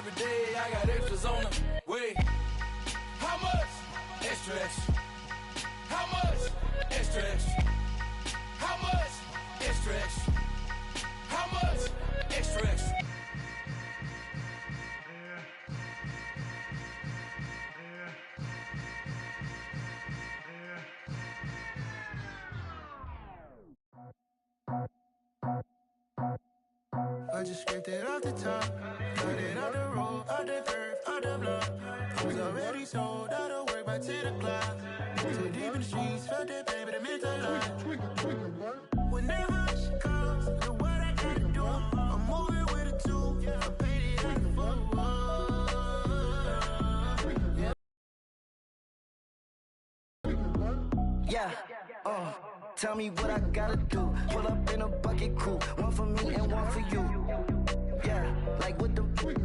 every day, I got extras on the way. How much? Extra, extra. How much? Extra, extra. How much? Extra, extra. How much? Extra, extra. I just scraped it off the top, cut it off the road, off the curve, off the block. I was already sold out of work by 10 o'clock. Too deep in the streets, felt that pain, but it meant a lot. Whenever she calls, know what I gotta do. I'm moving with a two, I paid it out of full. Yeah, tell me what I gotta do. Pull up in a bucket crew, one for me and one for you. Yeah, like with the roof.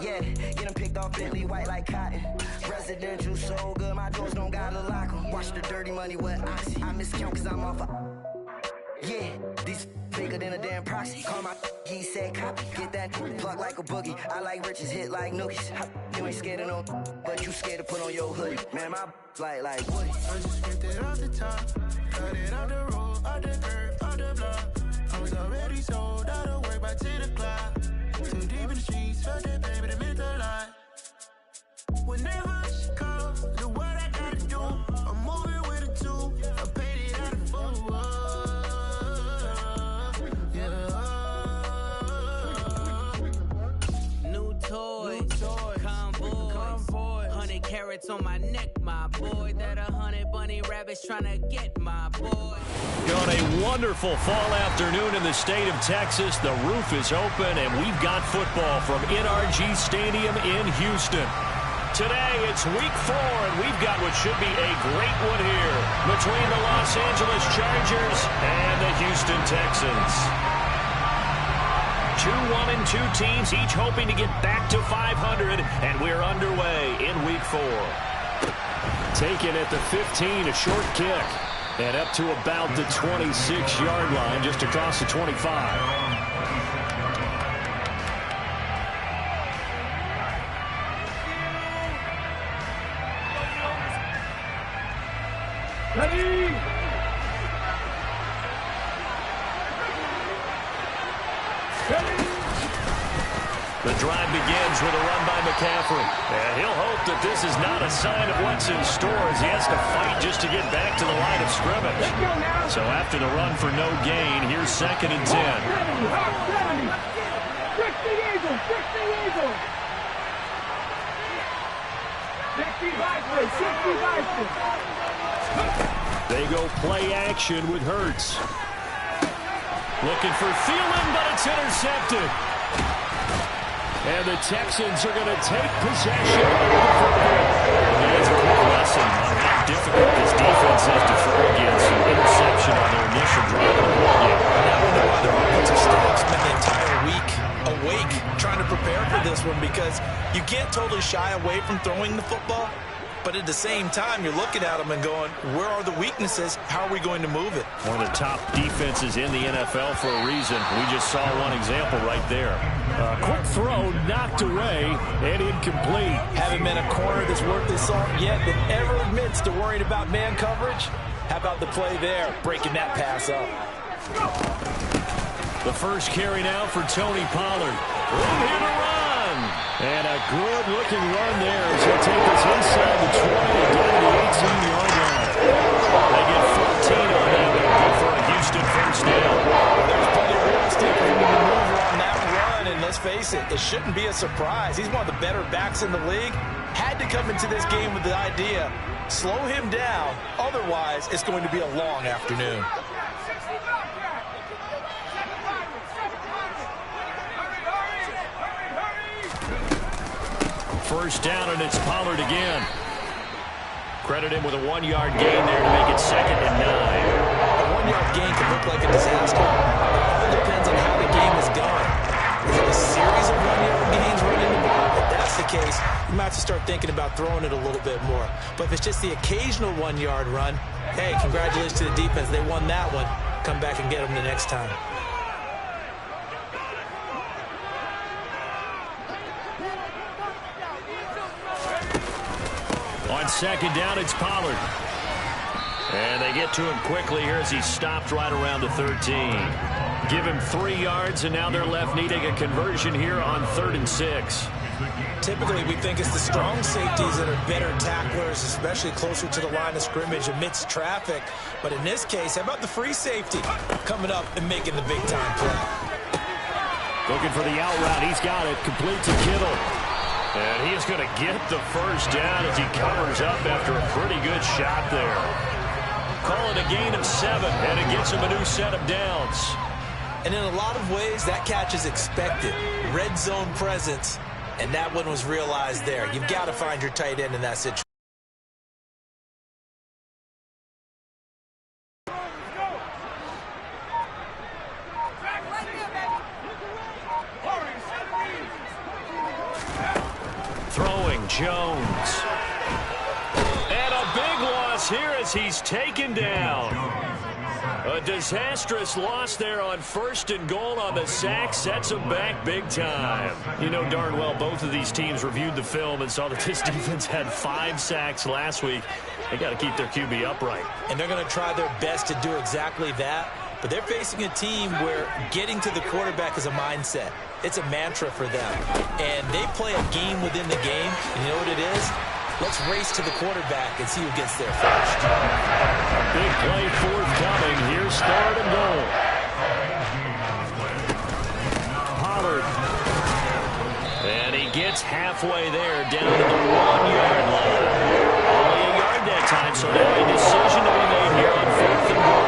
Yeah, get them picked off Bentley white like cotton. Residential so good, my doors don't gotta lock them. Watch the dirty money with Oxy. I miscount cause I'm off a... Yeah, these bigger than a damn proxy. Call my he said copy. Get that plug like a boogie. I like riches, hit like nookies. You ain't scared of no, but you scared to put on your hoodie. Man, my like Woody. I just scraped it off the top, cut it off the road, off the curve, off the block. I was already sold out of work by 10 o'clock. Too deep in the streets, felt that pain, but it meant a lot. Whenever she calls, know what I gotta do. I'm moving with a two, I paid it out of full. New toys, convoy, 100 carats on my neck, my boy. That 100 bunny rabbits tryna get my boy. On a wonderful fall afternoon in the state of Texas, the roof is open and we've got football from NRG Stadium in Houston. Today it's week 4 and we've got what should be a great one here between the Los Angeles Chargers and the Houston Texans. 2-1-2 teams, each hoping to get back to 500, and we're underway in week 4. Taken at the 15, a short kick. And up to about the 26-yard line, just across the 25. Ready? The drive begins with a run by McCaffrey. And he'll hope that this is not a sign of what's in store as he has to fight just to get back to the line of scrimmage. So after the run for no gain, here's 2nd and 10. 60 Eagles, 60 Eagles. 60 Vikings, 60 Vikings. They go play action with Hurts. Looking for Thielen, but it's intercepted. And the Texans are going to take possession of the football. That's a quick lesson on how difficult this defense is to throw against. An interception on their initial drive of the ball game. Now we know why their offensive staff spent the entire week awake trying to prepare for this one, because you can't totally shy away from throwing the football. But at the same time, you're looking at them and going, where are the weaknesses? How are we going to move it? One of the top defenses in the NFL for a reason. We just saw one example right there. Quick throw knocked away and incomplete. Haven't been a corner that's worth his salt yet that ever admits to worrying about man coverage. How about the play there, breaking that pass up? The first carry now for Tony Pollard. Room here to run. And a good-looking run there as he'll take us inside the 20 and down to the 18-yard line. They get 14 on that one for a Houston first down. There's plenty of real estate for him to maneuver on that run, and let's face it, it shouldn't be a surprise. He's one of the better backs in the league. Had to come into this game with the idea, slow him down, otherwise it's going to be a long afternoon. First down, and it's Pollard again. Credit him with a 1-yard gain there to make it 2nd and 9. A 1-yard gain can look like a disaster. It all depends on how the game is going. Is it a series of 1-yard gains running the ball? If that's the case, you might have to start thinking about throwing it a little bit more. But if it's just the occasional 1-yard run, hey, congratulations to the defense. They won that one. Come back and get them the next time. On second down, it's Pollard. And they get to him quickly here as he's stopped right around the 13. Give him 3 yards, and now they're left needing a conversion here on 3rd and 6. Typically, we think it's the strong safeties that are better tacklers, especially closer to the line of scrimmage amidst traffic. But in this case, how about the free safety coming up and making the big-time play? Looking for the out route. He's got it. Complete to Kittle. And he is going to get the first down as he covers up after a pretty good shot there. Call it a gain of 7, and it gets him a new set of downs. And in a lot of ways, that catch is expected. Red zone presence, and that one was realized there. You've got to find your tight end in that situation. Throwing Jones. And a big loss here as he's taken down. A disastrous loss there on 1st and goal on the sack. Sets him back big time. You know darn well both of these teams reviewed the film and saw that this defense had 5 sacks last week. They got to keep their QB upright. And they're going to try their best to do exactly that. But they're facing a team where getting to the quarterback is a mindset. It's a mantra for them. And they play a game within the game. And you know what it is? Let's race to the quarterback and see who gets there first. Big play forthcoming. Here's 3rd and goal. Pollard. And he gets halfway there down to the 1-yard line. Only a yard that time, so now a decision to be made here on 4th and goal.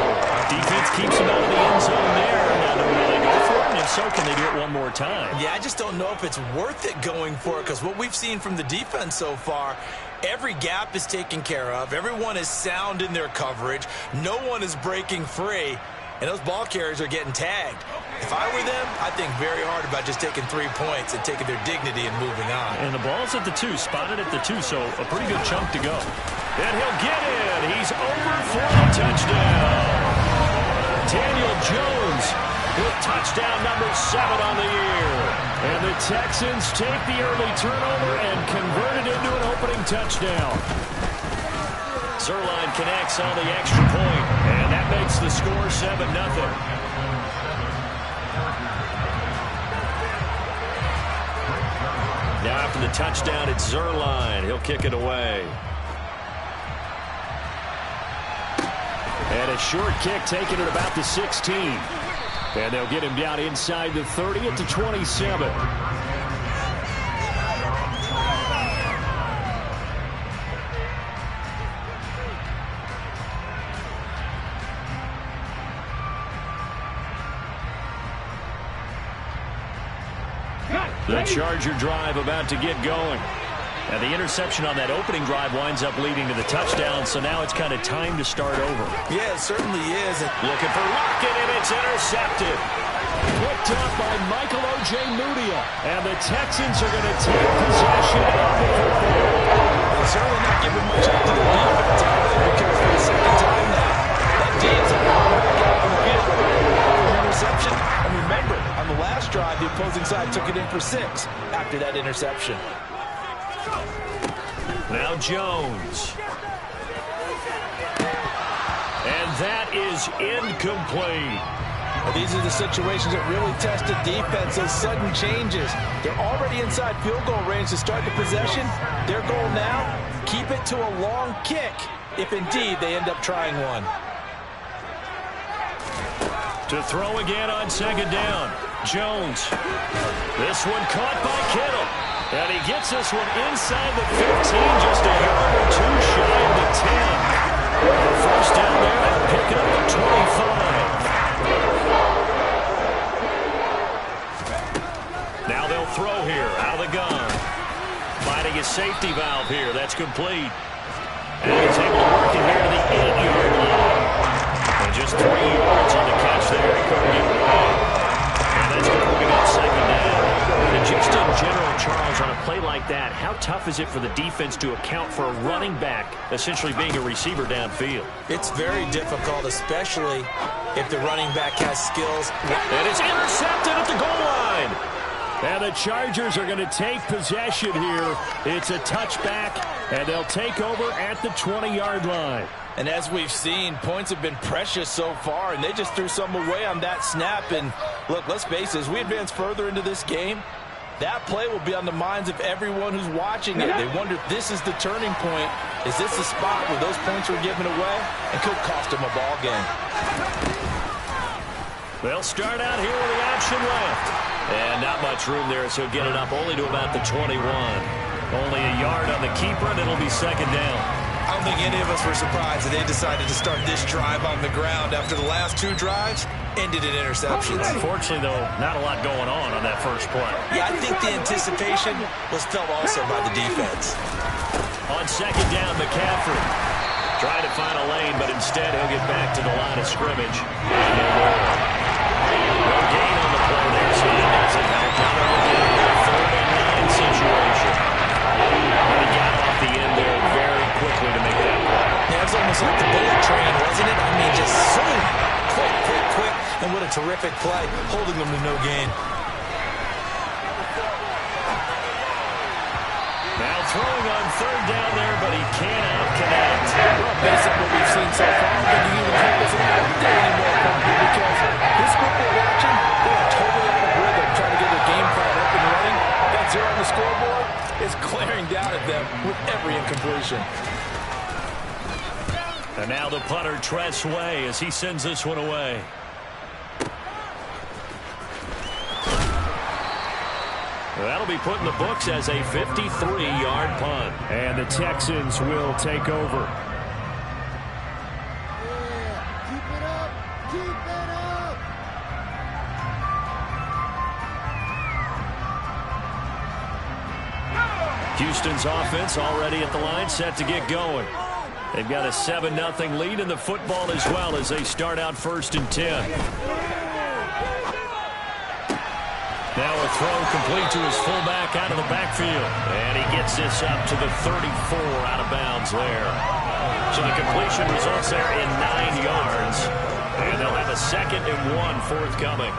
Defense keeps him out of the end zone there. Now do they go for it? And if so, can they do it one more time? Yeah, I just don't know if it's worth it going for it, because what we've seen from the defense so far, every gap is taken care of. Everyone is sound in their coverage. No one is breaking free. And those ball carriers are getting tagged. If I were them, I'd think very hard about just taking 3 points and taking their dignity and moving on. And the ball's at the 2, spotted at the 2, so a pretty good chunk to go. And he'll get in. He's over for a touchdown. Daniel Jones with touchdown number 7 on the year. And the Texans take the early turnover and convert it into an opening touchdown. Zerline connects on the extra point, and that makes the score 7-0. Now after the touchdown, it's Zerline. He'll kick it away. And a short kick taken at about the 16. And they'll get him down inside the 30 at the 27. The Charger drive about to get going. And the interception on that opening drive winds up leading to the touchdown, so now it's kind of time to start over. Yeah, it certainly is. Looking for Lockett, and it's intercepted. Picked up by Michael Ojemudia. And the Texans are going to take possession of the football. They're certainly not giving much up to the defense, because for the second time now, that Dean's back out on the field. Interception. And remember, on the last drive, the opposing side took it in for 6 after that interception. Now Jones. And that is incomplete. Well, these are the situations that really test a defense, those sudden changes. They're already inside field goal range to start the possession. Their goal now, keep it to a long kick, if indeed they end up trying one. To throw again on second down. Jones. This one caught by Kittle. And he gets this one inside the 15, just a yard or 2 shy of the 10. First down there, and pick it up at 25. Now they'll throw here, out of the gun. Finding a safety valve here, that's complete. And he's able to work it here to the 8-yard line. And just 3 yards on the catch there, he couldn't get it away. And that's going to bring up second down. And just in general, Charles, on a play like that, how tough is it for the defense to account for a running back essentially being a receiver downfield? It's very difficult, especially if the running back has skills. And it's intercepted at the goal line. And the Chargers are going to take possession here. It's a touchback, and they'll take over at the 20-yard line. And as we've seen, points have been precious so far, and they just threw some away on that snap. And look, let's face it, as we advance further into this game, that play will be on the minds of everyone who's watching it. They wonder if this is the turning point. Is this the spot where those points were given away and could cost them a ball game? They'll start out here with the option left. And not much room there, so get it up only to about the 21. Only a yard on the keeper, and it'll be second down. I don't think any of us were surprised that they decided to start this drive on the ground after the last two drives ended in interceptions. Unfortunately, though, not a lot going on that first play. Yeah, I think the anticipation was felt also by the defense. On second down, McCaffrey trying to find a lane, but instead he'll get back to the line of scrimmage. No gain on the play there, so that doesn't help. Now they're looking at a 3rd-and-9 situation. But he got off the end there very quickly to make that play. Yeah, it was almost like the bullet train, wasn't it? I mean, just zoom, quick, and what a terrific play, holding them to no gain. Now throwing on 3rd down there, but he cannot connect. Well, based on what we've seen so far, I think you even keep this another day anymore, because this group we're watching, they are totally out of rhythm, trying to get their game plan up and running. That 0 on the scoreboard is glaring down at them with every incompletion. And now the punter, Tress Way, as he sends this one away. That'll be put in the books as a 53-yard punt. And the Texans will take over. Houston's offense already at the line, set to get going. They've got a 7-0 lead in the football as well as they start out 1st and 10. Now a throw complete to his fullback out of the backfield. And he gets this up to the 34 out of bounds there. So the completion results there in 9 yards. And they'll have a 2nd and 1 forthcoming.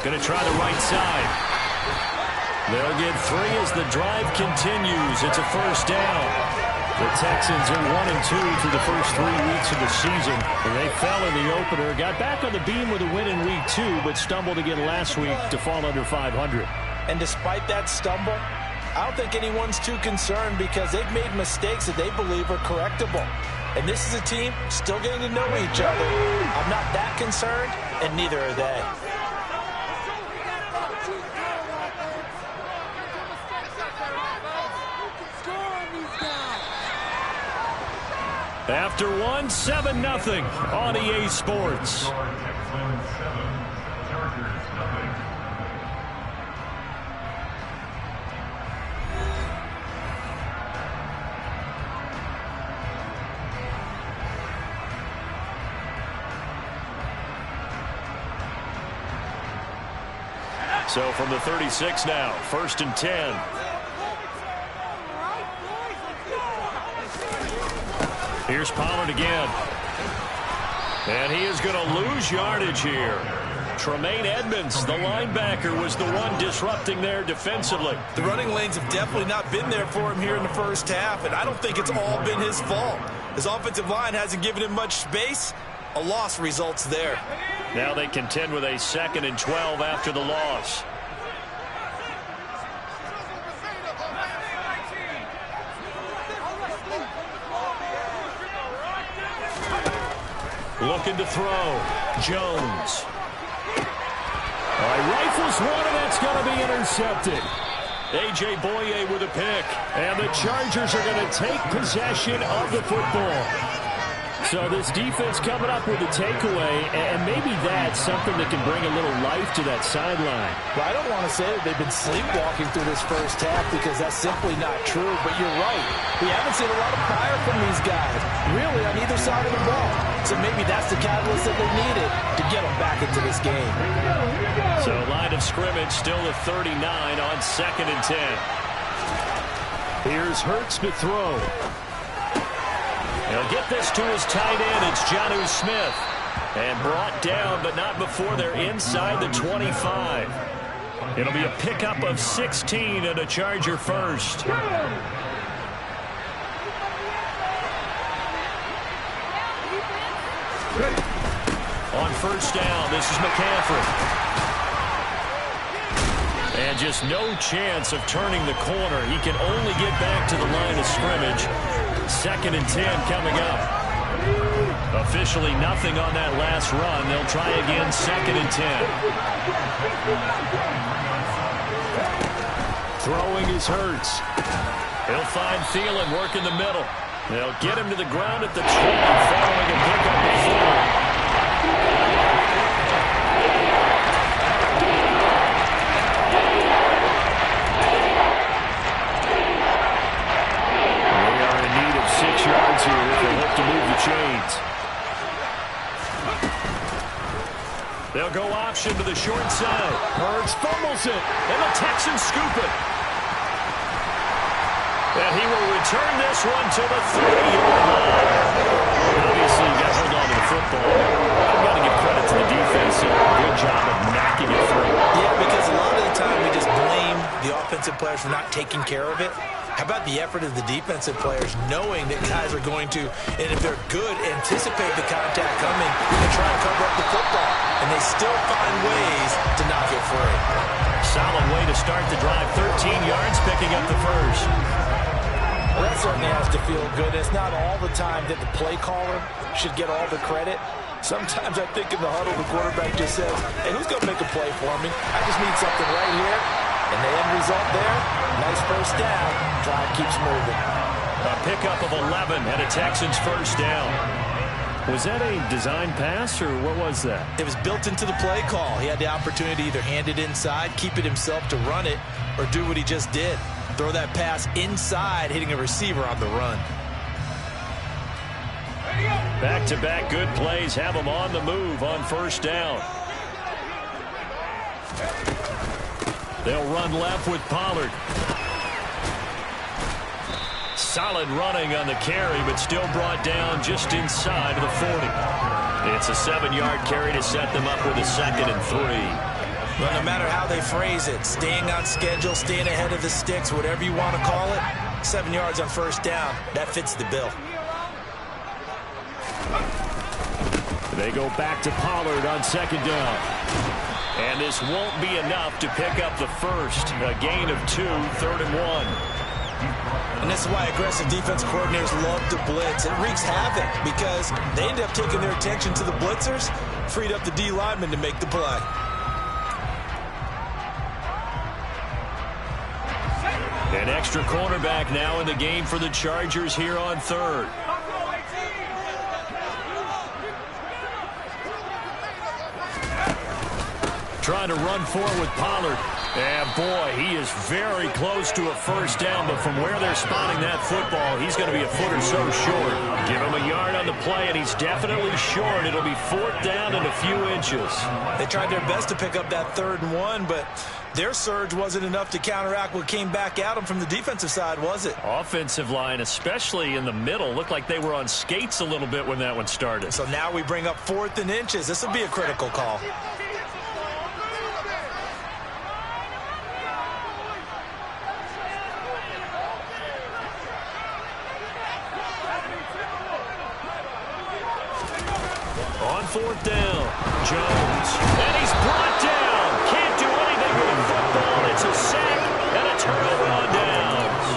Going to try the right side. They'll get 3 as the drive continues. It's a 1st down. The Texans are 1-2 through the first 3 weeks of the season. And they fell in the opener. Got back on the beam with a win in week 2, but stumbled again last week to fall under 500. And despite that stumble, I don't think anyone's too concerned because they've made mistakes that they believe are correctable. And this is a team still getting to know each other. I'm not that concerned, and neither are they. After 7-0 on EA Sports. So from the 36 now, 1st and 10. Here's Pollard again. And he is going to lose yardage here. Tremaine Edmonds, the linebacker, was the one disrupting there defensively. The running lanes have definitely not been there for him here in the first half, and I don't think it's all been his fault. His offensive line hasn't given him much space. A loss results there. Now they contend with a 2nd and 12 after the loss. Looking to throw. Jones. Rifles one, and that's going to be intercepted. A.J. Boye with a pick. And the Chargers are going to take possession of the football. So this defense coming up with a takeaway, and maybe that's something that can bring a little life to that sideline. Well, I don't want to say that they've been sleepwalking through this first half because that's simply not true, but you're right. We haven't seen a lot of fire from these guys, really, on either side of the ball. So maybe that's the catalyst that they needed to get them back into this game. So line of scrimmage still at 39 on 2nd and 10. Here's Hurts to throw. He'll get this to his tight end. It's Jonnu Smith. And brought down, but not before they're inside the 25. It'll be a pickup of 16 and a Charger first. On first down, this is McCaffrey. And just no chance of turning the corner. He can only get back to the line of scrimmage. 2nd and 10 coming up. Officially nothing on that last run. They'll try again 2nd and 10. Throwing is Hurts. He'll find Thielen work in the middle. They'll get him to the ground at the 20 following a pickup of 4. Yards here if they hope to move the chains. They'll go option to the short side. Hurts fumbles it, and the Texans scoop it. And he will return this one to the 30-yard line. Obviously, you got to hold on to the football. I've got to give credit to the defense. Good job of knocking it through. Yeah, because a lot of the time we just blame the offensive players for not taking care of it. How about the effort of the defensive players knowing that guys are going to, and if they're good, anticipate the contact coming and try and cover up the football. And they still find ways to knock it free. Solid way to start the drive. 13 yards, picking up the first. Well, that certainly has to feel good. It's not all the time that the play caller should get all the credit. Sometimes I think in the huddle, the quarterback just says, hey, who's going to make a play for me? I just need something right here. And the end result there, nice first down. Drive keeps moving. A pickup of 11 and a Texans first down. Was that a design pass, or what was that? It was built into the play call. He had the opportunity to either hand it inside, keep it himself to run it, or do what he just did. Throw that pass inside, hitting a receiver on the run. Back-to-back good plays have them on the move on first down. They'll run left with Pollard. Solid running on the carry, but still brought down just inside of the 40. It's a 7-yard carry to set them up with a 2nd and 3. Well, no matter how they phrase it, staying on schedule, staying ahead of the sticks, whatever you want to call it, 7 yards on first down, that fits the bill. They go back to Pollard on 2nd down. And this won't be enough to pick up the first. A gain of 2, 3rd and 1. And this is why aggressive defensive coordinators love to blitz. It wreaks havoc because they end up taking their attention to the blitzers, freed up the D lineman to make the play. An extra cornerback now in the game for the Chargers here on 3rd. Trying to run forward with Pollard. And boy, he is very close to a first down, but from where they're spotting that football, he's going to be a foot or so short. Give him a yard on the play, and he's definitely short. It'll be 4th down and a few inches. They tried their best to pick up that 3rd and 1, but their surge wasn't enough to counteract what came back at them from the defensive side, was it? Offensive line, especially in the middle, looked like they were on skates a little bit when that one started. So now we bring up 4th and inches. This will be a critical call. On 4th down, Jones, and he's brought down. Can't do anything with the football. It's a sack and a turnover on downs.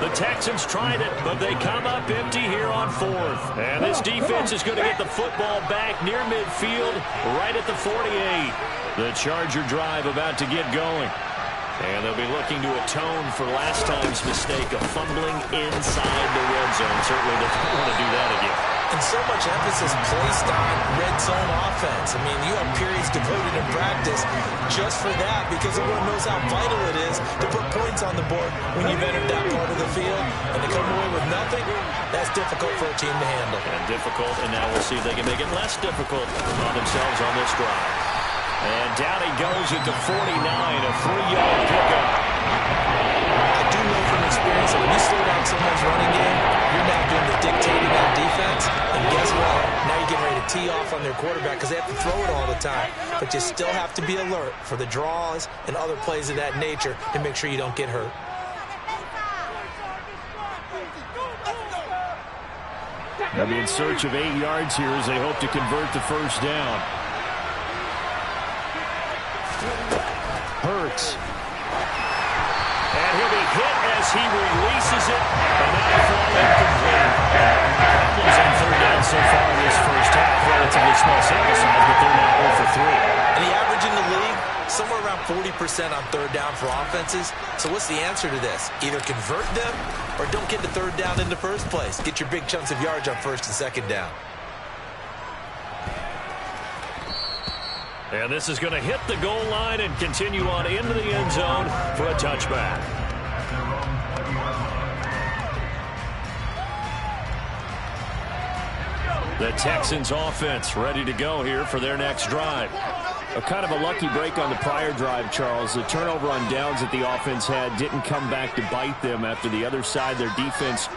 The Texans tried it, but they come up empty here on 4th. And this defense is going to get the football back near midfield, right at the 48. The Charger drive about to get going. And they'll be looking to atone for last time's mistake of fumbling inside the red zone. Certainly doesn't want to do that again. And so much emphasis placed on red zone offense. I mean, you have periods devoted in practice just for that because everyone knows how vital it is to put points on the board when you've entered that part of the field. And to come away with nothing, that's difficult for a team to handle. And difficult, and now we'll see if they can make it less difficult on themselves on this drive. And down he goes at the 49, a 3-yard pickup. I do know from experience that when you slow down someone's running game, you're now doing the dictating on defense. And guess what? Now you're getting ready to tee off on their quarterback because they have to throw it all the time. But you still have to be alert for the draws and other plays of that nature to make sure you don't get hurt. They'll be in search of 8 yards here as they hope to convert the first down. Hurts. And he'll be hit as he releases it. And that'll fall incomplete. Problems on third down so far in this first half. Relatively small sample size, but they're now 0 for 3. And the average in the league, somewhere around 40% on third down for offenses. So what's the answer to this? Either convert them or don't get the third down in the first place. Get your big chunks of yards on first and second down. And this is going to hit the goal line and continue on into the end zone for a touchback. The Texans offense ready to go here for their next drive. A kind of a lucky break on the prior drive, Charles. The turnover on downs that the offense had didn't come back to bite them after the other side. Their defense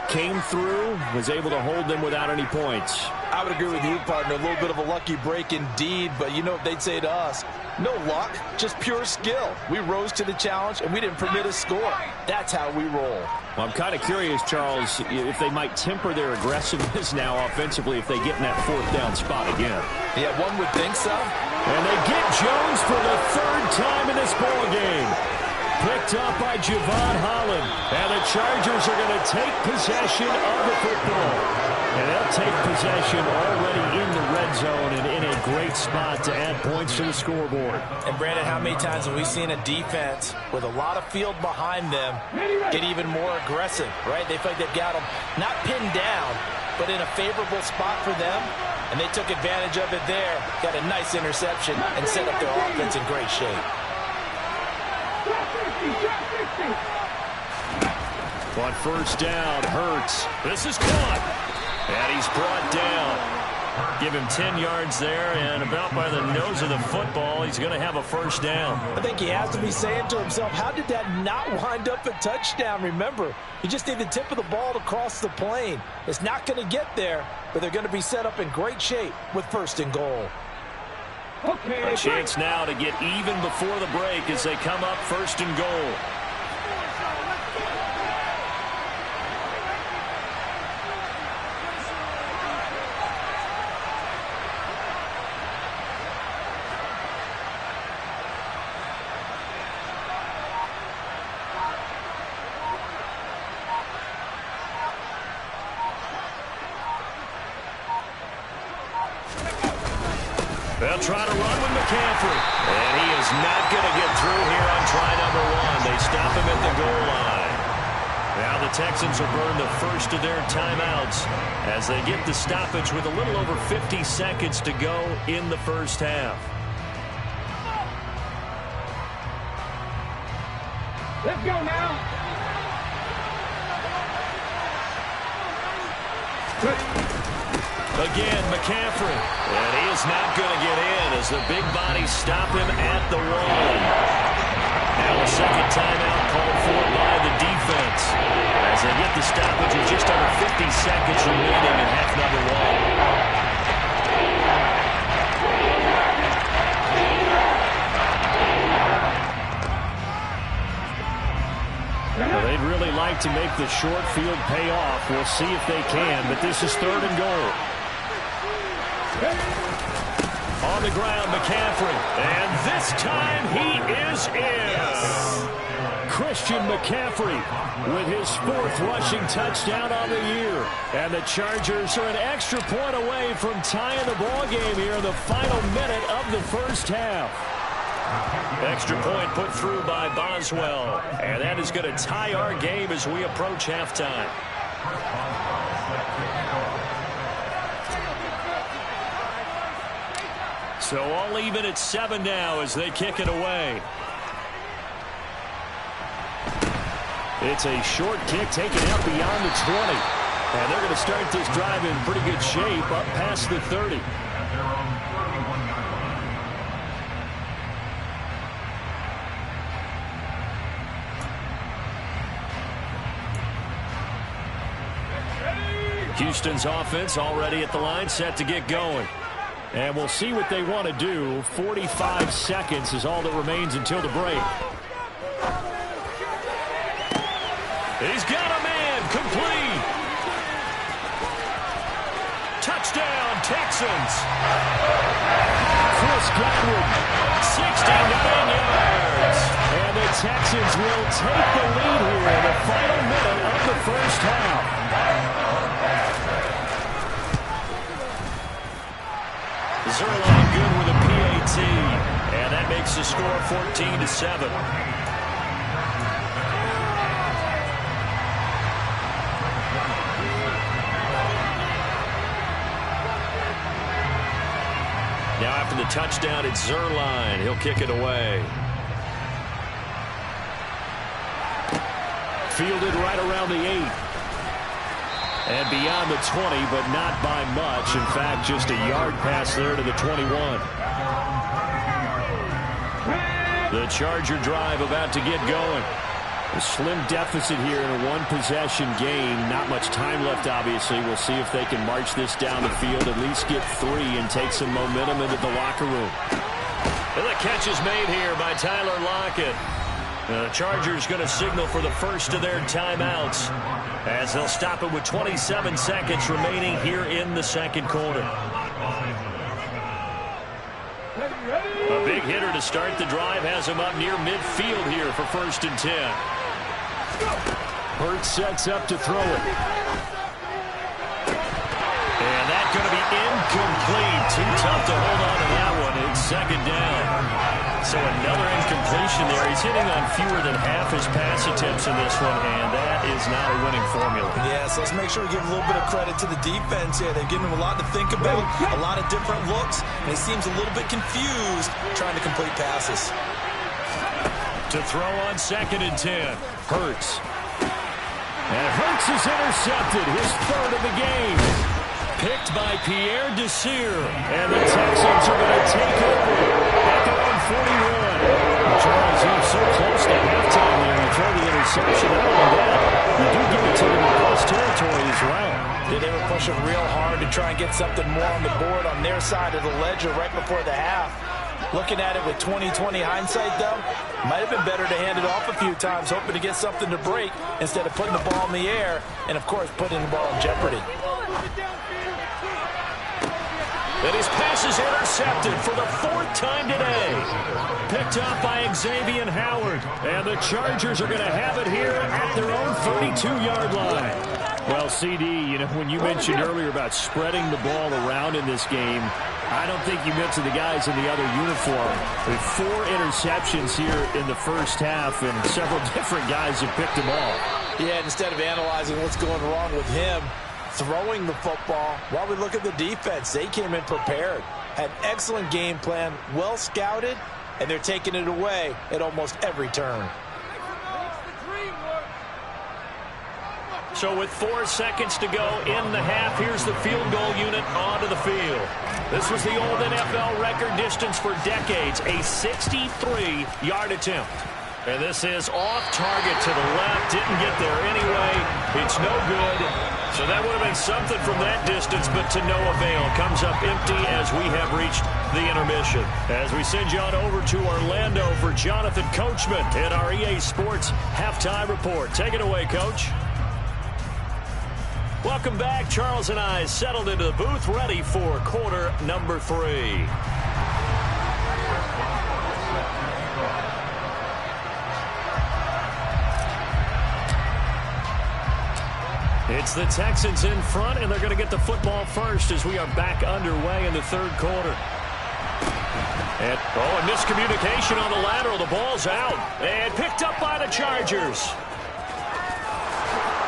came through, was able to hold them without any points. I would agree with you, partner. A little bit of a lucky break indeed, but you know what they'd say to us? No luck, just pure skill. We rose to the challenge, and we didn't permit a score. That's how we roll. Well, I'm kind of curious, Charles, if they might temper their aggressiveness now offensively if they get in that fourth down spot again. Yeah, one would think so. And they get Jones for the third time in this ball game. Picked up by Javon Holland. And the Chargers are going to take possession of the football. And they'll take possession already in the red zone and in a great spot to add points to the scoreboard. And, Brandon, how many times have we seen a defense with a lot of field behind them get even more aggressive, right? They feel like they've got them not pinned down, but in a favorable spot for them. And they took advantage of it there, got a nice interception, and set up their offense in great shape. On first down, Hurts. This is caught. And he's brought down. Give him 10 yards there, and about by the nose of the football, he's going to have a first down. I think he has to be saying to himself, how did that not wind up a touchdown? Remember, you just need the tip of the ball to cross the plane. It's not going to get there, but they're going to be set up in great shape with first and goal. A chance now to get even before the break as they come up first and goal. They'll try to run with McCaffrey. And he is not going to get through here on try number 1. They stop him at the goal line. Now the Texans will burn the first of their timeouts as they get the stoppage with a little over 50 seconds to go in the first half. Let's go now. Again, McCaffrey. And he is not going to get in as the big bodies stop him at the 1. Now a second timeout called for by the defense as they get the stoppage with just under 50 seconds remaining in half number 1. Well, they'd really like to make the short field pay off. We'll see if they can, but this is third and goal. On the ground, McCaffrey. And this time he is in. Yes. Christian McCaffrey with his 4th rushing touchdown on the year. And the Chargers are an extra point away from tying the ball game here in the final minute of the first half. Extra point put through by Boswell. And that is going to tie our game as we approach halftime. So all even at 7 now as they kick it away. It's a short kick taken out beyond the 20. And they're going to start this drive in pretty good shape up past the 30. Houston's offense already at the line, set to get going. And we'll see what they want to do. 45 seconds is all that remains until the break. He's got a man, complete. Touchdown, Texans. Chris Godwin, 69 yards. And the Texans will take the lead here in the final minute of the first half. Zerline good with a PAT, and that makes the score 14-7. Now after the touchdown, it's Zerline. He'll kick it away. Fielded right around the 8. And beyond the 20, but not by much. In fact, just a yard pass there to the 21. The Charger drive about to get going. A slim deficit here in a one-possession game. Not much time left, obviously. We'll see if they can march this down the field, at least get 3 and take some momentum into the locker room. And the catch is made here by Tyler Lockett. The Chargers going to signal for the first of their timeouts as they'll stop it with 27 seconds remaining here in the second quarter. A big hitter to start the drive has him up near midfield here for 1st and 10. Hurts sets up to throw it. And that's going to be incomplete. Too tough to hold on to that one. It's 2nd down. So another incompletion there. He's hitting on fewer than half his pass attempts in this one, and that is not a winning formula. Yeah, so let's make sure we give a little bit of credit to the defense here. They've given him a lot to think about, a lot of different looks, and he seems a little bit confused trying to complete passes. To throw on 2nd and 10. Hurts. And Hurts is intercepted. His 3rd of the game. Picked by Pierre Desir. And the Texans are going to take over at their own 41. Charles, you're so close to halftime there. You throw the interception. Not only that, you do give it to them in close territory as well. Yeah, they were pushing real hard to try and get something more on the board on their side of the ledger right before the half. Looking at it with 20/20 hindsight, though, might have been better to hand it off a few times, hoping to get something to break instead of putting the ball in the air and, of course, putting the ball in jeopardy. And his pass is intercepted for the 4th time today. Picked up by Xavier Howard. And the Chargers are going to have it here at their own 32-yard line. Well, CD, you know, when you mentioned earlier about spreading the ball around in this game, I don't think you mentioned the guys in the other uniform. With 4 interceptions here in the first half, and several different guys have picked them off. Yeah, instead of analyzing what's going wrong with him, throwing the football, while we look at the defense, they came in prepared, had excellent game plan, well scouted, and they're taking it away at almost every turn. So with 4 seconds to go in the half, here's the field goal unit onto the field. This was the old NFL record distance for decades, a 63-yard attempt. And this is off target to the left. Didn't get there anyway. It's no good. So that would have been something from that distance, but to no avail. Comes up empty as we have reached the intermission. As we send you on over to Orlando for Jonathan Coachman in our EA Sports Halftime Report. Take it away, Coach. Welcome back. Charles and I settled into the booth, ready for quarter number 3. It's the Texans in front, and they're going to get the football first as we are back underway in the 3rd quarter. And, a miscommunication on the lateral. The ball's out. And picked up by the Chargers.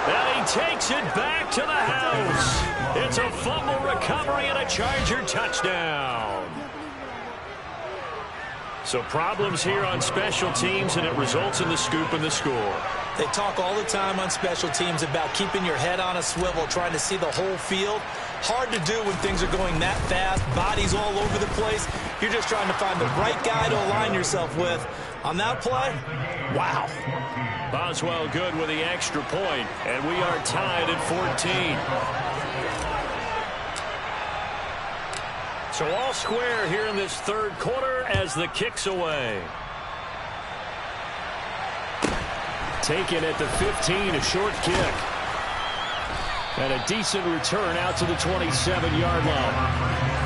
And he takes it back to the house. It's a fumble recovery and a Charger touchdown. So problems here on special teams, and it results in the scoop and the score. They talk all the time on special teams about keeping your head on a swivel, trying to see the whole field. Hard to do when things are going that fast, bodies all over the place. You're just trying to find the right guy to align yourself with. On that play, wow. Boswell good with the extra point, and we are tied at 14. So all square here in this third quarter as the kick's away. Taken at the 15, a short kick. And a decent return out to the 27-yard line.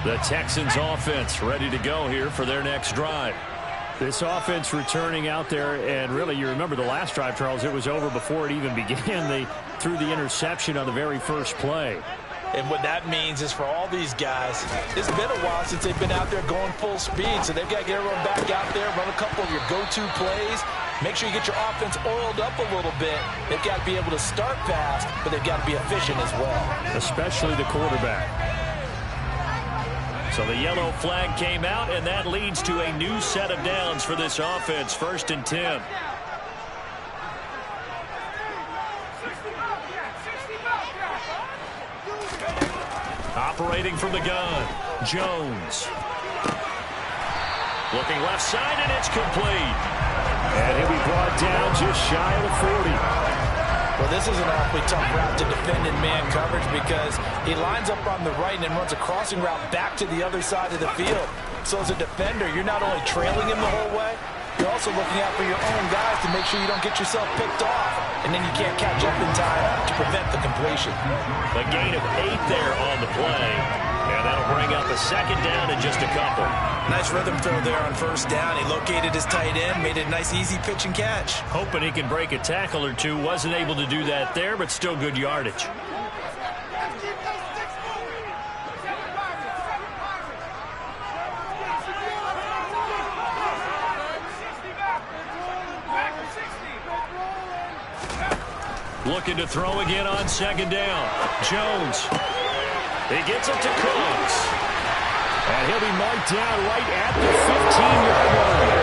The Texans offense ready to go here for their next drive. This offense returning out there, and really, you remember the last drive, Charles, it was over before it even began. They threw the interception on the very first play. And what that means is for all these guys, it's been a while since they've been out there going full speed, so they've got to get everyone back out there, run a couple of your go-to plays, make sure you get your offense oiled up a little bit. They've got to be able to start fast, but they've got to be efficient as well. Especially the quarterback. So the yellow flag came out, and that leads to a new set of downs for this offense. 1st and 10. Operating from the gun, Jones. Looking left side, and it's complete. And he'll be brought down just shy of the 40. Well, this is an awfully tough route to defend in man coverage because he lines up on the right and then runs a crossing route back to the other side of the field. So as a defender, you're not only trailing him the whole way, you're also looking out for your own guys to make sure you don't get yourself picked off. And then you can't catch up in time to prevent the completion. A gain of 8 there on the play. And that'll bring up a second down in just a couple. Nice rhythm throw there on 1st down. He located his tight end, made it a nice easy pitch and catch. Hoping he can break a tackle or two. Wasn't able to do that there, but still good yardage. Looking to throw again on 2nd down. Jones. He gets it to Cooks. And he'll be marked down right at the 15-yard line.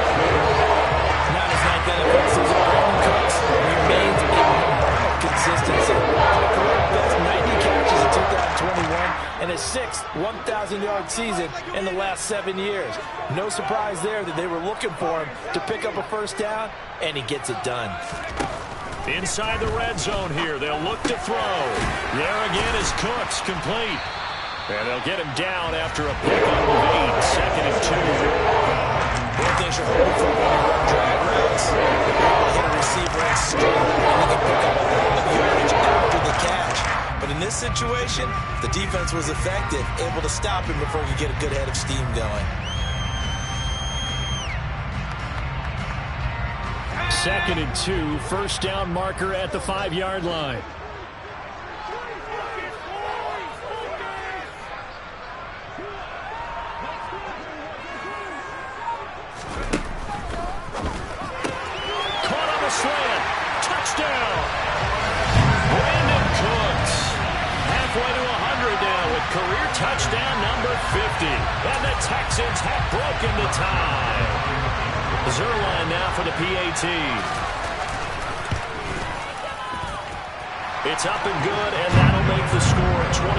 Not his 9th NFL season. Brandon Cooks remains a mark of consistency. A career best 90 catches in 2021 and his 6th 1,000-yard season in the last 7 years. No surprise there that they were looking for him to pick up a 1st down, and he gets it done. Inside the red zone here. They'll look to throw. There again is Cooks, complete. And they'll get him down after a pickup of 8. 2nd and 2. One thing you're hoping for when you run drag routes, hit a receiver and straight, and you can pick up a lot of yardage after the catch. But in this situation, the defense was effective, able to stop him before he could get a good head of steam going. 2nd and 2, 1st down marker at the 5-yard line. Caught on the slant. Touchdown. Brandon Cooks. Halfway to 100 now with career touchdown number 50. And the Texans have broken the tie. Zerline now for the PAT. It's up and good, and that'll make the score 21-14.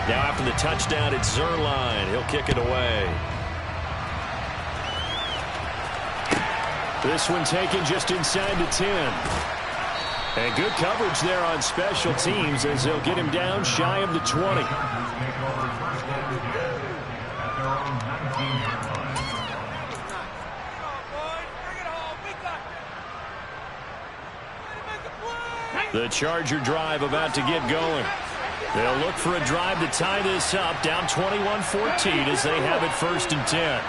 Now after the touchdown, it's Zerline. He'll kick it away. This one taken just inside the 10. And good coverage there on special teams as they'll get him down shy of the 20. The Charger drive about to get going. They'll look for a drive to tie this up, down 21-14 as they have it 1st and 10.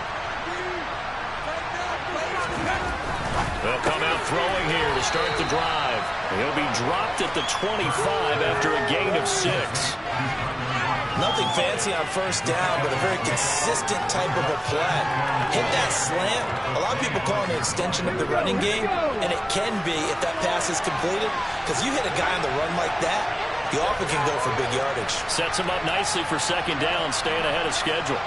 They'll come out throwing here to start the drive. He'll be dropped at the 25 after a gain of 6. Nothing fancy on 1st down, but a very consistent type of a play. Hit that slant. A lot of people call it an extension of the running game, and it can be if that pass is completed, because you hit a guy on the run like that, you often can go for big yardage. Sets him up nicely for 2nd down, staying ahead of schedule.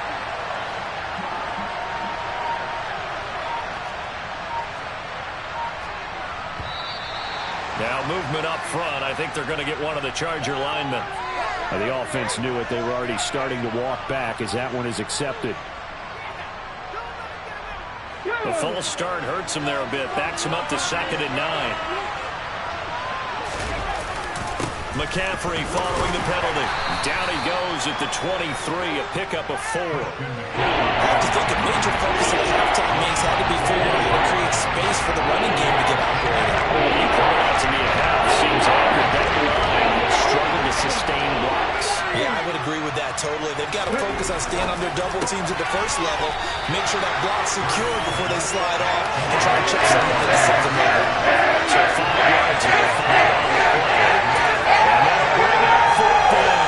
Now movement up front. I think they're going to get one of the Charger linemen. The offense knew it. They were already starting to walk back as that one is accepted. The false start hurts him there a bit. Backs him up to 2nd and 9. McCaffrey following the penalty. Down he goes at the 23, a pickup of 4. I have to think a major focus of the halftime meetings had to be figuring out how to create space for the running game to get operated. You pointed out to me at half. Seems accurate. That line struggled to sustain blocks. Yeah, I would agree with that totally. They've got to focus on staying on their double teams at the 1st level, make sure that block's secure before they slide off, and try to chip someone at the 2nd level. So 5 yards to the 5 on the play. And that'll bring up 4th down.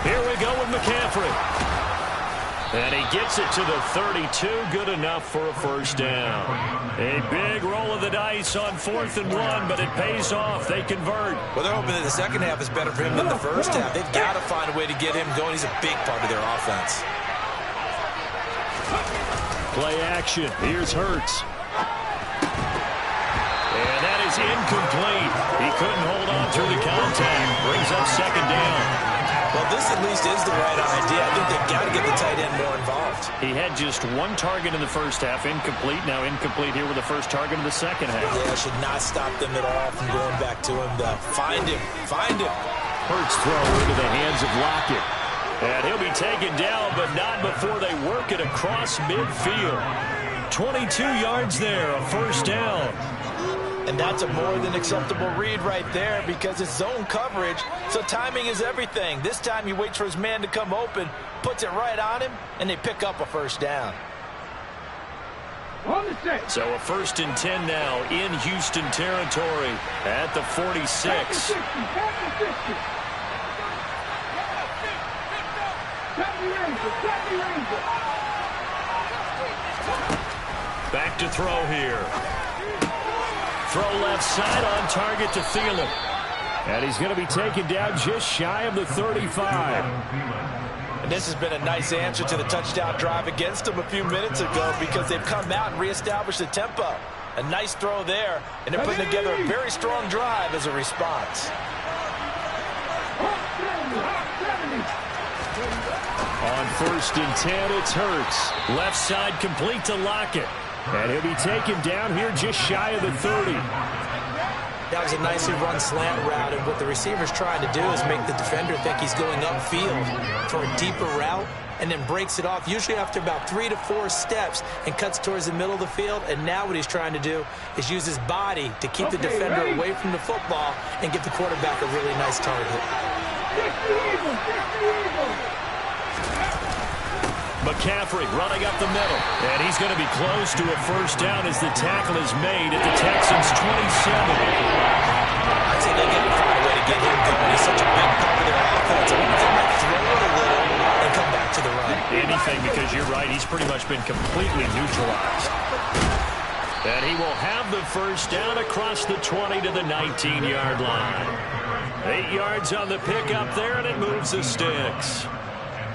Here we go with McCaffrey. And he gets it to the 32. Good enough for a 1st down. A big roll of the dice on 4th and 1, but it pays off. They convert. Well, they're hoping that the 2nd half is better for him than the 1st half. They've got to find a way to get him going. He's a big part of their offense. Play action. Here's Hurts. And that is incomplete. He couldn't hold on through the contact. Brings up 2nd down. Well, this at least is the right idea. I think they've got to get the tight end more involved. He had just 1 target in the 1st half. Incomplete. Now incomplete here with the 1st target in the 2nd half. Yeah, should not stop them at all from going back to him, though. Find him. Find him. Hurts throw into the hands of Lockett. And he'll be taken down, but not before they work it across midfield. 22 yards there, a 1st down. And that's a more than acceptable read right there because it's zone coverage, so timing is everything. This time he waits for his man to come open, puts it right on him, and they pick up a 1st down. So a 1st and 10 now in Houston territory at the 46. Back to throw here. Throw left side on target to Thielen. And he's going to be taken down just shy of the 35. And this has been a nice answer to the touchdown drive against them a few minutes ago because they've come out and reestablished the tempo. A nice throw there, and they're putting together a very strong drive as a response. On 1st and 10, it's Hurts. Left side complete to Lockett. And he'll be taken down here just shy of the 30. That was a nicely run slant route, and what the receiver's trying to do is make the defender think he's going upfield for a deeper route, and then breaks it off, usually after about 3 to 4 steps, and cuts towards the middle of the field. And now what he's trying to do is use his body to keep the defender away from the football and give the quarterback a really nice target. McCaffrey running up the middle. And he's going to be close to a 1st down as the tackle is made at the Texans' 27. I'd say they got to find a way to get him going. He's such a big part of their offense. I wonder if they might throw it a little and come back to the run. Anything, because you're right. He's pretty much been completely neutralized. And he will have the 1st down across the 20 to the 19-yard line. 8 yards on the pickup there, and it moves the sticks.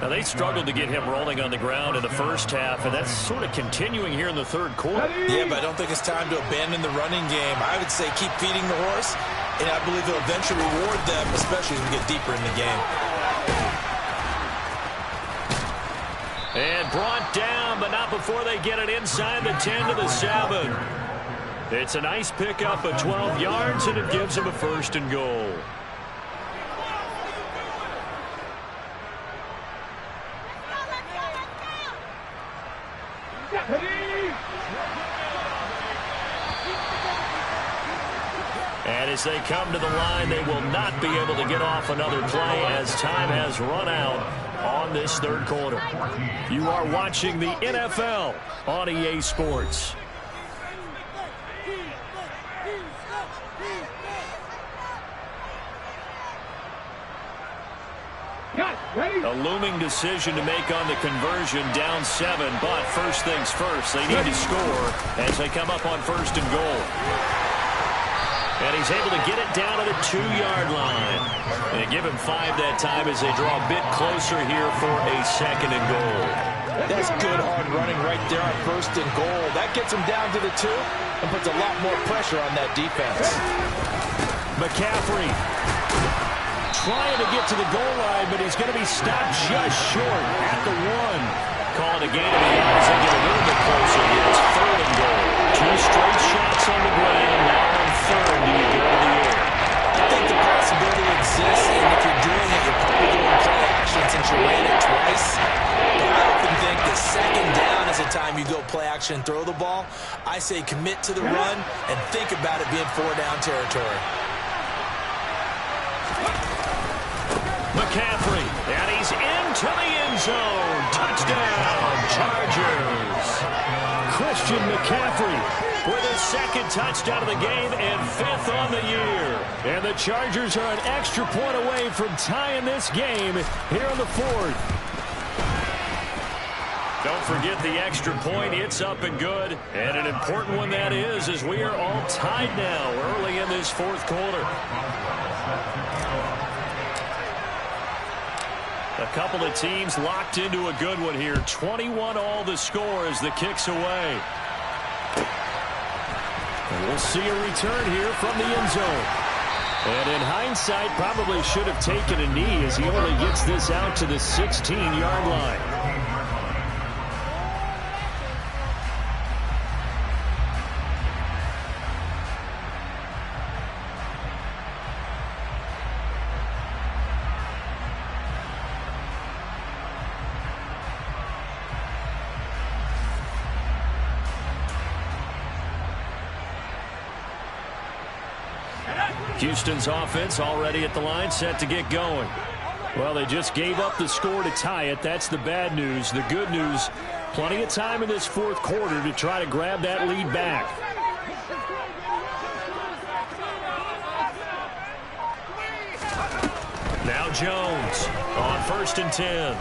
Now, they struggled to get him rolling on the ground in the 1st half, and that's sort of continuing here in the 3rd quarter. Yeah, but I don't think it's time to abandon the running game. I would say keep feeding the horse, and I believe it'll eventually reward them, especially as we get deeper in the game. And brought down, but not before they get it inside the 10 to the 7. It's a nice pickup of 12 yards, and it gives them a 1st and goal. And as they come to the line, they will not be able to get off another play as time has run out on this third quarter. You are watching the NFL on EA Sports. A looming decision to make on the conversion, down 7, but first things first, they need to score as they come up on 1st and goal. And he's able to get it down to the 2-yard line. And give him 5 that time as they draw a bit closer here for a 2nd and goal. That's good hard running right there on 1st and goal. That gets him down to the 2 and puts a lot more pressure on that defense. McCaffrey trying to get to the goal line, but he's going to be stopped just short at the 1. Call it a gain of the yards. They get a little bit closer here. It's 3rd and goal. 2 straight shots on the ground. Now on 3rd, do you go to the air? I think the possibility exists, and if you're doing it, you're probably going play action since you ran it twice. But I often think the 2nd down is the time you go play action and throw the ball. I say commit to the run and think about it being 4-down territory. McCaffrey, and he's into the end zone. Touchdown, Chargers. Christian McCaffrey with his 2nd touchdown of the game and 5th on the year. And the Chargers are an extra point away from tying this game here in the 4th. Don't forget the extra point. It's up and good. And an important one that is, as we are all tied now early in this 4th quarter. A couple of teams locked into a good one here. 21 all the score as the kick's away. And we'll see a return here from the end zone. And in hindsight, probably should have taken a knee as he only gets this out to the 16-yard line. Houston's offense already at the line, set to get going. Well, they just gave up the score to tie it. That's the bad news. The good news, plenty of time in this 4th quarter to try to grab that lead back. Now Jones on 1st and 10.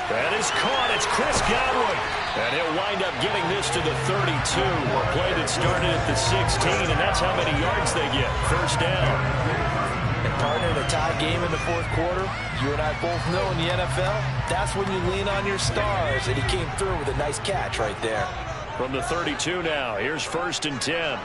That is caught. It's Chris Godwin. And he'll wind up getting this to the 32. A play that started at the 16, and that's how many yards they get. 1st down. And partner, in a tie game in the 4th quarter, you and I both know in the NFL, that's when you lean on your stars. And he came through with a nice catch right there. From the 32 now, here's 1st and 10.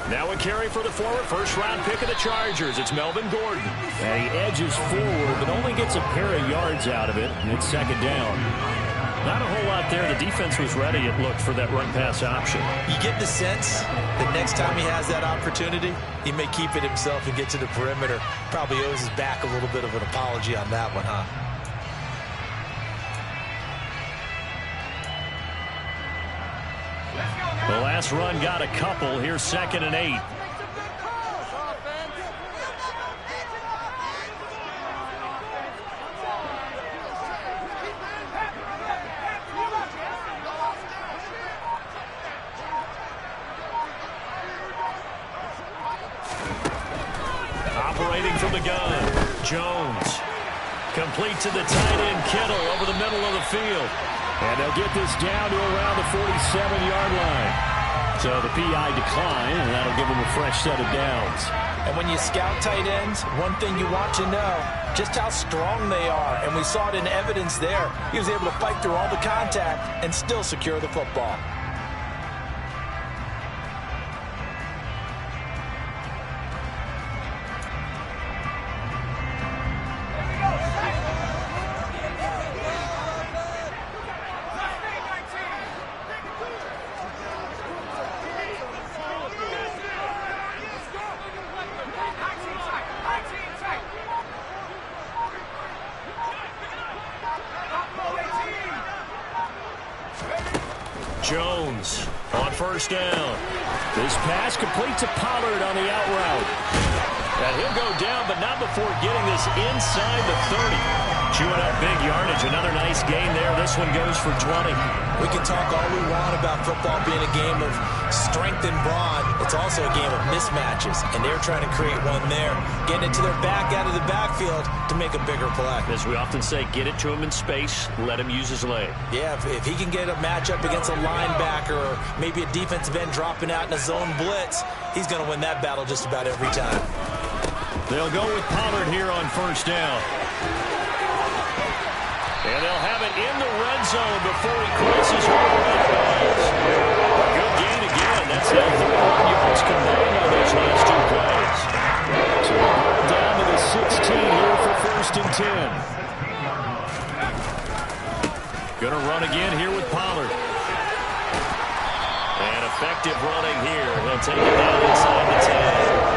Now a carry for the former first-round pick of the Chargers. It's Melvin Gordon. And he edges forward, but only gets a pair of yards out of it, and it's 2nd down. Not a whole lot there. The defense was ready, it looked, for that run-pass option. You get the sense that next time he has that opportunity, he may keep it himself and get to the perimeter. Probably owes his back a little bit of an apology on that one, huh? The last run got a couple. Here's 2nd and 8. Operating from the gun, Jones. Complete to the tight end, Kittle, over the middle of the field. And they'll get this down to around the 47-yard line. So the PI decline, and that'll give them a fresh set of downs. And when you scout tight ends, one thing you want to know, just how strong they are. And we saw it in evidence there. He was able to fight through all the contact and still secure the football. Jones on first down. This pass complete to Pollard on the out route. And he'll go down, but not before getting this inside the 30. Chewing up big yardage. Another nice gain there. This one goes for 20. We can talk all we want about football being a game of strength and brawn. It's also a game of mismatches, and they're trying to create one there. Getting it to their back out of the backfield to make a bigger play. As we often say, get it to him in space, let him use his leg. Yeah, if he can get a matchup against a linebacker or maybe a defensive end dropping out in a zone blitz, he's going to win that battle just about every time. They'll go with Pollard here on first down. And they'll have it in the red zone before he crosses over that goes. Good gain again. That's now 31 yards combined on those last two plays. So down to the 16 here for first and 10. Going to run again here with Pollard. And effective running here. He'll take it down inside the 10.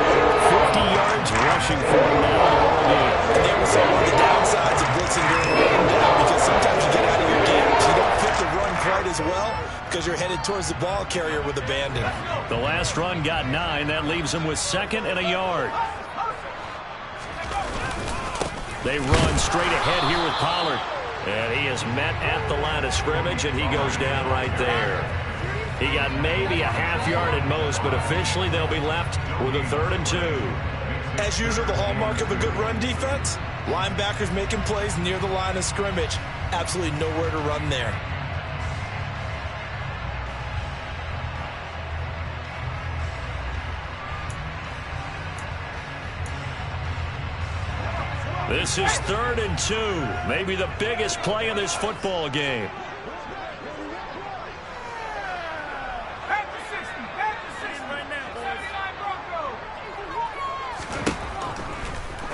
50 yards rushing for him now in the ball game. And there was one of the downsides of blitzing during the rundown, because sometimes you get out of your games. You don't fit the run quite as well because you're headed towards the ball carrier with abandon. The last run got 9. That leaves him with 2nd and a yard. They run straight ahead here with Pollard. And he is met at the line of scrimmage, and he goes down right there. He got maybe a half yard at most, but officially they'll be left with a 3rd and 2. As usual, the hallmark of a good run defense, linebackers making plays near the line of scrimmage. Absolutely nowhere to run there. This is 3rd and 2, maybe the biggest play in this football game.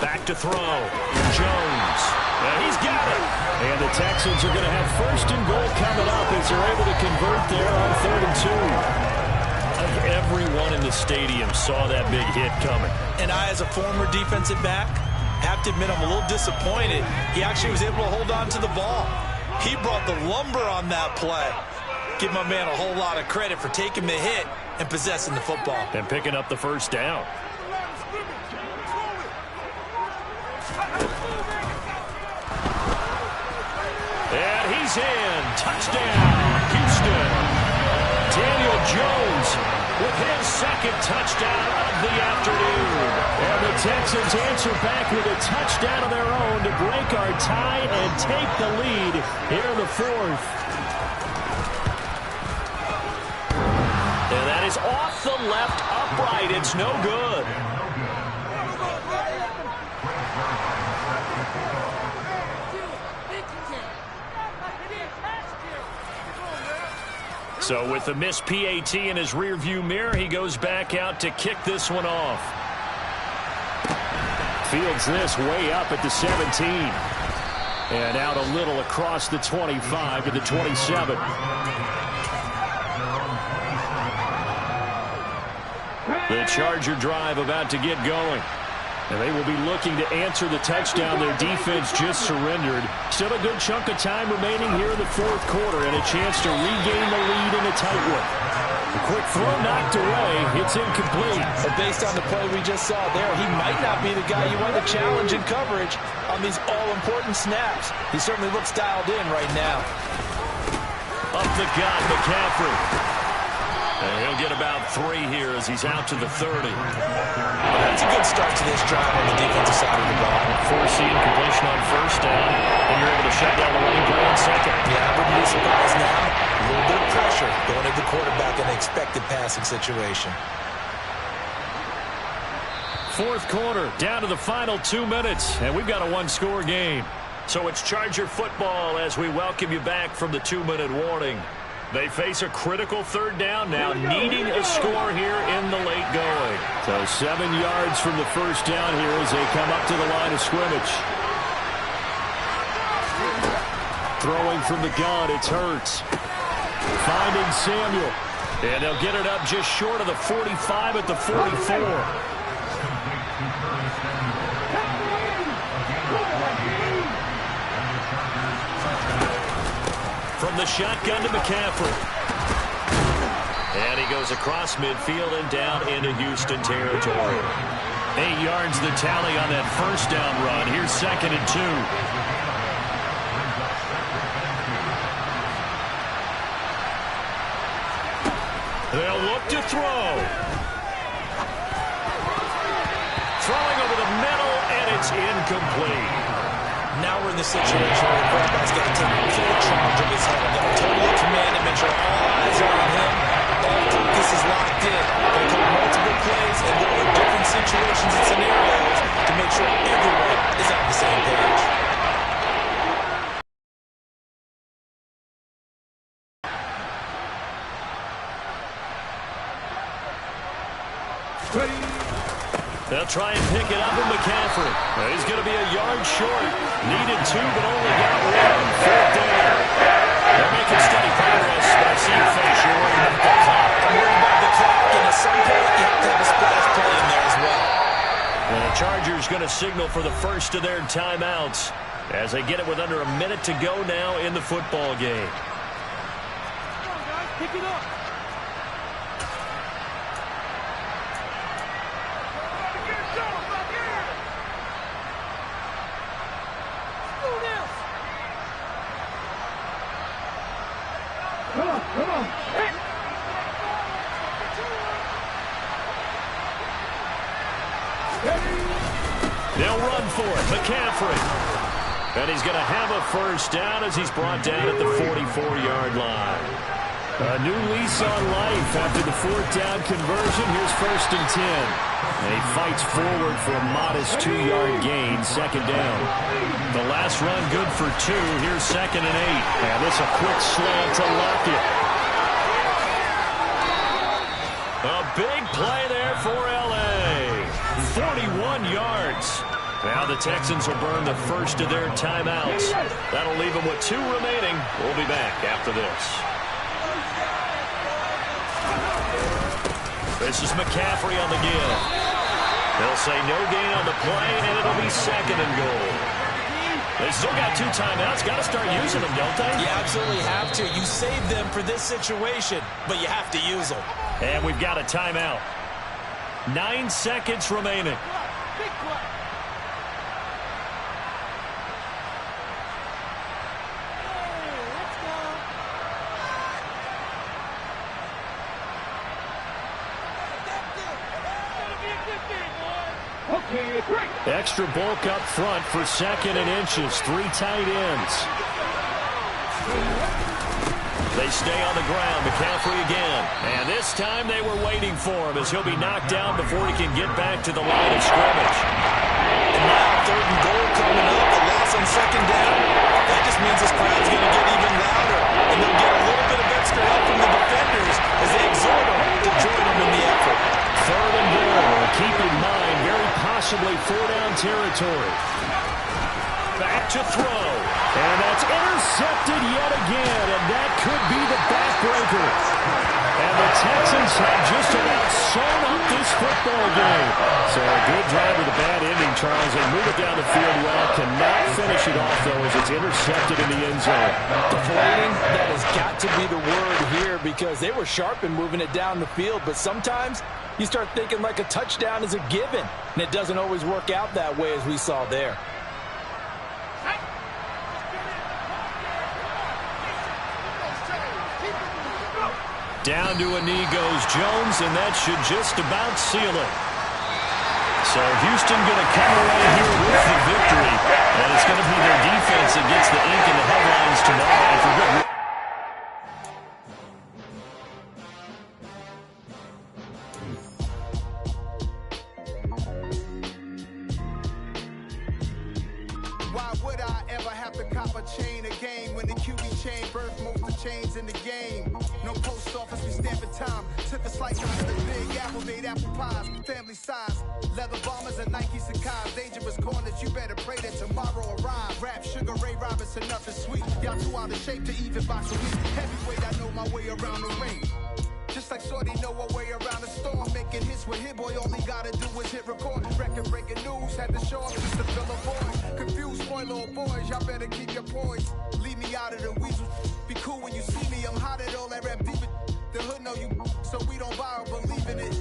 Back to throw. Jones. And he's got it. And the Texans are going to have 1st and goal coming up as they're able to convert there on 3rd and 2. Everyone in the stadium saw that big hit coming. And I, as a former defensive back, have to admit I'm a little disappointed. He actually was able to hold on to the ball. He brought the lumber on that play. Give my man a whole lot of credit for taking the hit and possessing the football. And picking up the first down. And he's in. Touchdown, Houston. Daniel Jones with his 2nd touchdown of the afternoon. And the Texans answer back with a touchdown of their own to break our tie and take the lead here in the 4th. And that is off the left upright. It's no good. So with the missed PAT in his rearview mirror, he goes back out to kick this one off. Fields this way up at the 17. And out a little across the 25 to the 27. The Charger drive about to get going. And they will be looking to answer the touchdown their defense just surrendered. Still a good chunk of time remaining here in the 4th quarter and a chance to regain the lead in a tight one. A quick throw knocked away. It's incomplete. But based on the play we just saw there, he might not be the guy you want to challenge in coverage on these all-important snaps. He certainly looks dialed in right now. Up the gut, McCaffrey. And he'll get about 3 here as he's out to the 30. Well, that's a good start to this drive on the defensive side of the ball. Forcing completion on first down, and you're able to shut down the running play on 2nd. Yeah, I wouldn't be surprised now. A little bit of pressure going at the quarterback in an expected passing situation. 4th quarter, down to the final 2 minutes, and we've got a 1-score game. So it's Charger football as we welcome you back from the 2-minute warning. They face a critical 3rd down now, needing a score here in the late going. So 7 yards from the first down here as they come up to the line of scrimmage. Throwing from the gun, it's Hurts. Finding Samuel. And they'll get it up just short of the 45 at the 44. From the shotgun to McCaffrey. he goes across midfield and down into Houston territory. 8 yards the tally on that first down run. Here's 2nd and 2. They'll look to throw. Throwing over the middle, and it's incomplete. Now we're in the situation where the quarterback's got to take full charge of his head. Got to totally command and make sure all eyes are on him. All focus is locked in. Got to call multiple plays and go over different situations and scenarios to make sure everyone is on the same page. They'll try and pick it up with McCaffrey. He's going to be a yard short. Needed 2, but only got 1. 4th down. They're making steady progress, but I see your face. You're worried about the clock. I'm worried about the clock, and at some point, you have to have a splash play in there as well. And the Chargers going to signal for the first of their timeouts as they get it with under a minute to go now in the football game. Come on, guys, pick it up. They'll run for it. McCaffrey. And he's going to have a first down as he's brought down at the 44-yard line. A new lease on life after the 4th down conversion. Here's 1st and 10. And he fights forward for a modest 2-yard gain. 2nd down. The last run good for 2. Here's 2nd and 8. And this a quick slant to Lockett. A big play there for L.A. 41 yards. Now the Texans will burn the first of their timeouts. That'll leave them with 2 remaining. We'll be back after this. This is McCaffrey on the give. They'll say no gain on the play, and it'll be 2nd and goal. They still got 2 timeouts. Got to start using them, don't they? You absolutely have to. You save them for this situation, but you have to use them. And we've got a timeout. 9 seconds remaining. Big play. Extra bulk up front for 2nd and inches. 3 tight ends. They stay on the ground. McCaffrey again. And this time they were waiting for him as he'll be knocked down before he can get back to the line of scrimmage. And now 3rd and goal coming up. A loss on 2nd down. That just means this crowd's going to get even louder. And they'll get a little bit of extra help from the defenders as they exhort them to join them in the effort. 3rd and goal. Keep in mind, very possibly 4-down territory. Back to throw. And that's intercepted yet again. And that could be the backbreaker. And the Texans have just about sewn up this football game. So a good drive with a bad ending, Charles. They move it down the field well. Cannot finish it off, though, as it's intercepted in the end zone. Deflating, that has got to be the word here because they were sharp in moving it down the field. But sometimes you start thinking like a touchdown is a given. And it doesn't always work out that way as we saw there. Down to a knee goes Jones, and that should just about seal it. So Houston going to come away here with the victory, and it's going to be their defense that gets the ink in the headlines tomorrow. And for good reason. Why would I ever have to cop a chain a game when the QB chain birthed most of the chains in the game? No post office, we stamping time. Took a slice of the big apple, made apple pies, family size. Leather bombers and Nike Sacai's. Dangerous corners, you better pray that tomorrow arrive. Rap, Sugar Ray Robinson, nothing sweet. Y'all too out of shape to even box with me. Heavyweight, I know my way around the ring. Just like Shorty know her way around the storm. Making hits with Hit Boy, all he gotta do is hit record. Record breaking news, had to show up just to fill a void. Confused, spoiler boys, y'all better keep your poise. Leave me out of the weasel. Be cool when you see me, I'm hot at all that rap deep. The hood know you, so we don't borrow, believe in it.